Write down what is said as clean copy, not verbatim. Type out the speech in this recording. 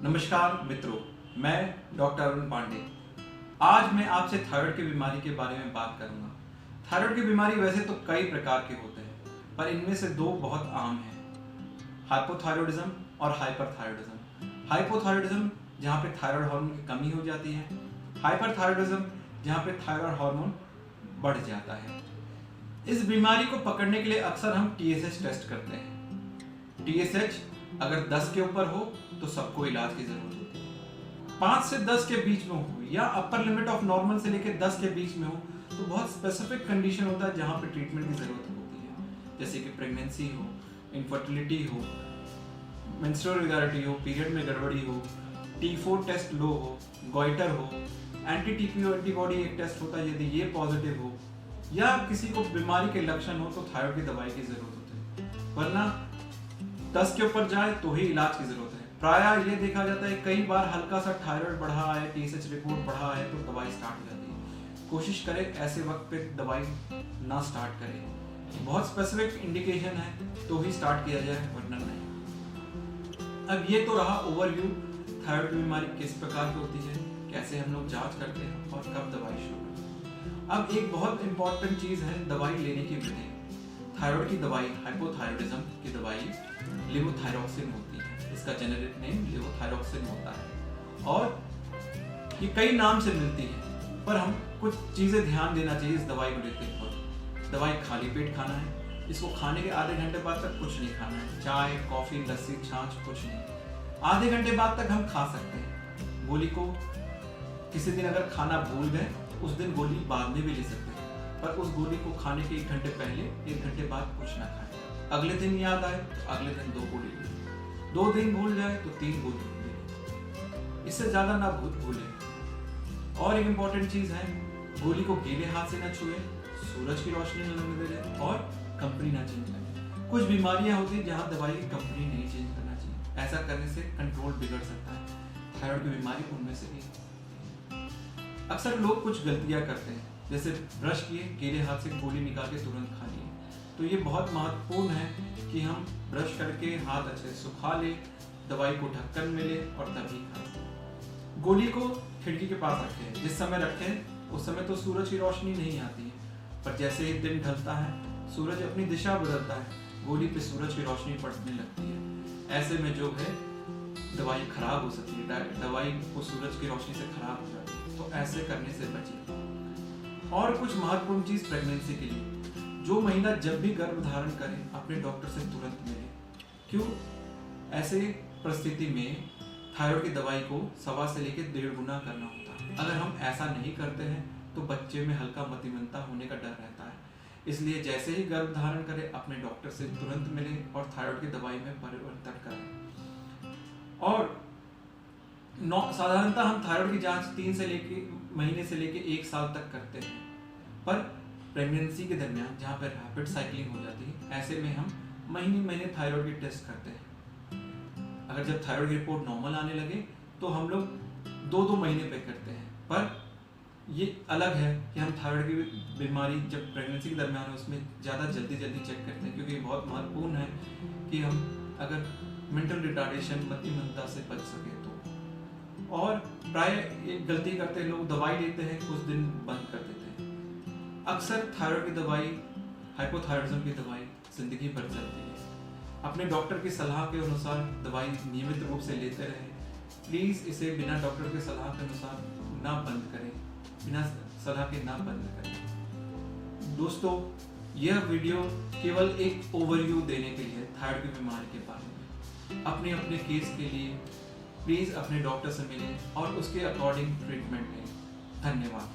नमस्कार मित्रों, मैं डॉक्टर अरुण पांडे। आज मैं आपसे थायराइड की बीमारी के बारे में बात करूंगा। थायराइड की बीमारी वैसे तो कई प्रकार के होते हैं, पर इनमें से दो बहुत आम हैं, हाइपोथायरॉयडिज्म और हाइपरथायरॉयडिज्म। हाइपोथायरॉयडिज्म जहाँ पे थायराइड हार्मोन की कमी हो जाती है, हाइपरथायरॉयडिज्म जहाँ पे थायराइड हार्मोन बढ़ जाता है। इस बीमारी को पकड़ने के लिए अक्सर हम TSH टेस्ट करते हैं। TSH अगर 10 के ऊपर हो तो सबको इलाज की जरूरत होती है। 5 से 10 के बीच में हो या अपर लिमिट ऑफ नॉर्मल से लेकर 10 के बीच में हो तो बहुत स्पेसिफिक कंडीशन होता है जहाँ पे ट्रीटमेंट की जरूरत होती है, जैसे कि प्रेगनेंसी हो, इनफर्टिलिटी हो, मेंस्ट्रुअल इरेगुलरिटी हो, पीरियड में गड़बड़ी हो, T4 टेस्ट लो हो, गॉइटर हो, एंटी-TPO एंटीबॉडी एक टेस्ट होता है, यदि ये पॉजिटिव हो या किसी को बीमारी के लक्षण हो तो थायराइड की दवाई की जरूरत होती है, वरना 10 के ऊपर जाए तो ही इलाज की जरूरत है। प्रायः ये देखा जाता है कई बार हल्का सा थायराइड बढ़ा है, TSH रिपोर्ट बढ़ा है तो दवाई स्टार्ट हो जाती है। कोशिश करें ऐसे वक्त पे दवाई ना स्टार्ट करें, बहुत स्पेसिफिक इंडिकेशन है तो ही स्टार्ट किया जाए, वरना नहीं। अब ये तो रहा ओवरव्यू थायराइड की बीमारी किस प्रकार की होती है, कैसे हम लोग जांच करते हैं और कब दवाई शुरू करते हैं। अब एक बहुत इंपॉर्टेंट चीज है दवाई लेने की विधि। थायराइड की दवाई, हाइपोथायरॉयडिज्म की दवाई लेवोथायरॉक्सिन होती है, इसका जेनेरिक नेम लेवोथायरॉक्सिन होता है और ये कई नाम से मिलती है, पर हम कुछ चीजें ध्यान देना चाहिए इस दवाई को लेते हुए। दवाई खाली पेट खाना है, इसको खाने के आधे घंटे बाद तक कुछ नहीं खाना है, चाय, कॉफी, लस्सी, छाछ कुछ नहीं। आधे घंटे बाद तक हम खा सकते हैं। गोली को किसी दिन अगर खाना भूल गए उस दिन गोली बाद में भी ले सकते हैं, पर उस गोली को खाने के 1 घंटे पहले 1 घंटे बाद कुछ ना खाएं। अगले दिन याद आए तो अगले दिन 2 गोली लें, 2 दिन भूल जाए तो 3 गोली लें, इससे ज्यादा ना भूलें। और एक इम्पॉर्टेंट चीज है, गोली को गीले हाथ से ना छुए, सूरज की रोशनी न लगने दें और कंपनी ना चेंज करें। कुछ बीमारियां होती हैं जहां दवाई की कंपनी नहीं चेंज करना चाहिए, ऐसा करने से कंट्रोल बिगड़ सकता है। थायराइड की बीमारी उनमें से एक। अक्सर लोग कुछ गलतियां करते हैं, जैसे ब्रश किए, गीले हाथ से गोली निकाल के तुरंत खा लिए। तो ये बहुत महत्वपूर्ण है कि हम ब्रश करके हाथ अच्छे से सुखा ले, दवाई को ढक्कन में ले और तभी खाएं। गोली को खिड़की के पास रखें, जिस समय रखें उस समय तो सूरज की रोशनी नहीं आती है, पर जैसे ही दिन ढलता है सूरज अपनी दिशा बदलता है, गोली पे सूरज की रोशनी पड़ने लगती है। ऐसे में जो है दवाई खराब हो सकती है, दवाई को सूरज की रोशनी से खराब हो जाती है, तो ऐसे करने से बचिए। और कुछ महत्वपूर्ण चीज प्रेगनेंसी के लिए, जो महिला जब भी गर्भ धारण करे अपने डॉक्टर से तुरंत मिले। क्यों? ऐसे परिस्थिति में थायराइड की दवाई को 1.25 से लेकर 1.5 गुना करना होता है। अगर हम ऐसा नहीं करते हैं तो बच्चे में हल्का मतिमंदा होने का डर रहता है। इसलिए जैसे ही गर्भ धारण करें अपने डॉक्टर से तुरंत मिले और थायराइड की दवाई में परिवर्तन करें। और साधारणतः हम थायराइड की जांच 3 से लेके महीने से लेके 1 साल तक करते हैं, पर प्रेगनेंसी के दरमियान जहाँ पर रैपिड साइक्लिंग हो जाती है, ऐसे में हम महीने थायराइड की टेस्ट करते हैं। अगर जब थायराइड की रिपोर्ट नॉर्मल आने लगे तो हम लोग 2-2 महीने पे करते हैं। पर ये अलग है कि हम थायराइड की बीमारी जब प्रेगनेंसी के दरमियान है उसमें ज़्यादा जल्दी चेक करते हैं, क्योंकि बहुत महत्वपूर्ण है कि हम अगर मेंटल रिटार्डेशन, मतिमंदा से बच सके तो। और प्राय एक गलती करते हैं लोग, दवाई लेते हैं, कुछ दिन बंद कर देते हैं। अक्सर थायराइड की दवाई, हाइपोथायरॉयडिज्म की दवाई जिंदगी भर चलती है। अपने डॉक्टर की सलाह के अनुसार दवाई नियमित रूप से लेते रहें। प्लीज़ इसे बिना डॉक्टर के सलाह के अनुसार ना बंद करें, बिना सलाह के ना बंद करें। दोस्तों, यह वीडियो केवल एक ओवरव्यू देने के लिए थायराइड की बीमारी के बारे में। अपने अपने केस के लिए प्लीज़ अपने डॉक्टर से मिलें और उसके अकॉर्डिंग ट्रीटमेंट लें। धन्यवाद।